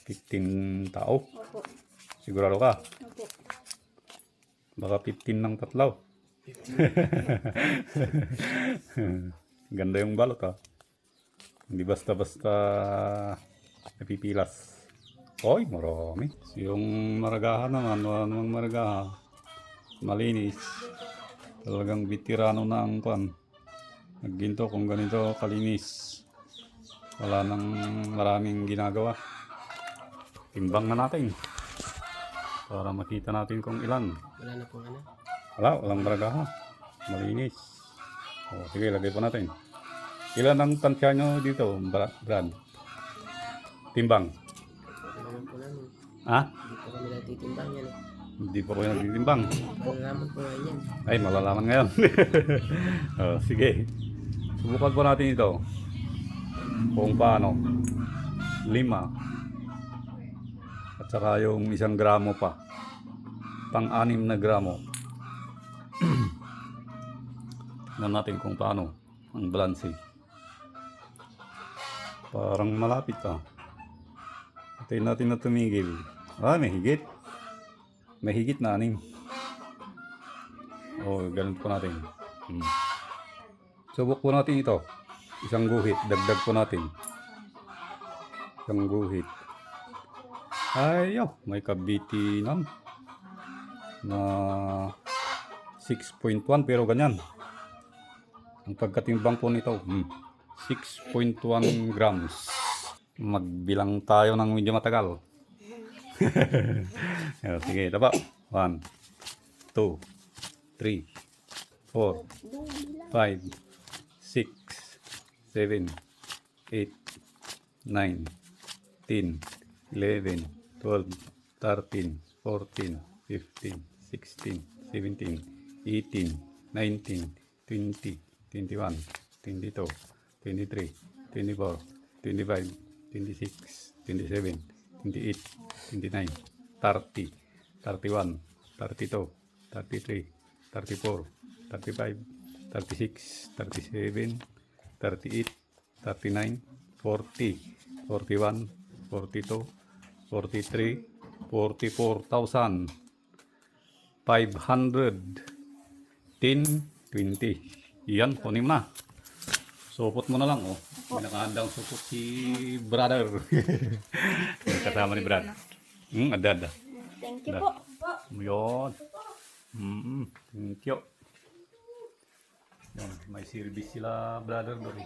15 tao. Opo. Sigurado ka? Opo. Baka 15 ng tatlaw. Ganda yung balot ha. Hindi basta-basta napipilas. Oy, marami. Yung maragahan naman, wala namang maragahan. Malinis. Talagang bitirano na ang kwan. Nagginto kung ganito kalinis. Wala nang maraming ginagawa. Timbang na natin. Para makita natin kung ilan. Wala na pong ano. Walang maragahan. Malinis. O, sige, lagay po natin. Ilan ang tansya nyo dito, Brad? Timbang. Wala po namin. Ha? Hindi po kami natitimbang yan. Hindi po kayo nagtitimbang. Malalaman po nga yan. Ay, malalaman ngayon. O, sige. Subukan po natin ito. Kung paano. 5. At saka yung 1 gramo pa. Pang-6 na gramo. Tignan natin kung paano ang balanse. Parang malapit ah. Hintayin natin na tumigil. Ah, may higit. May higit na 6. Oh, ganun po natin. Subok po natin ito. 1 guhit. Dagdag po natin. 1 guhit. Ayaw, may kabitinan na 6.1 pero ganyan. Ang pagkatimbang po nito, 6.1 grams. Magbilang tayo ng medyo matagal. Sige, ito pa. 1, 2, 3, 4, 5, 6, 7, 8, 9, 10, 11, 12, 13, 14, 15, 16, 17, 18, 19, 20, 21, 22, 23, 24, 25, 26, 27, 28, 29, 30, 31, 32, 33, 34, 35, 36, 37, 38, 39, 40, 41, 42, 43, 44,000, 500, 10, 20. Yan, kunin mo na. Supot mo na lang, oh. May nakahandang supot si brother. Kasama ni Brad. Ada. Thank you po. Yun. Thank you. Yan, may service sila brother doon.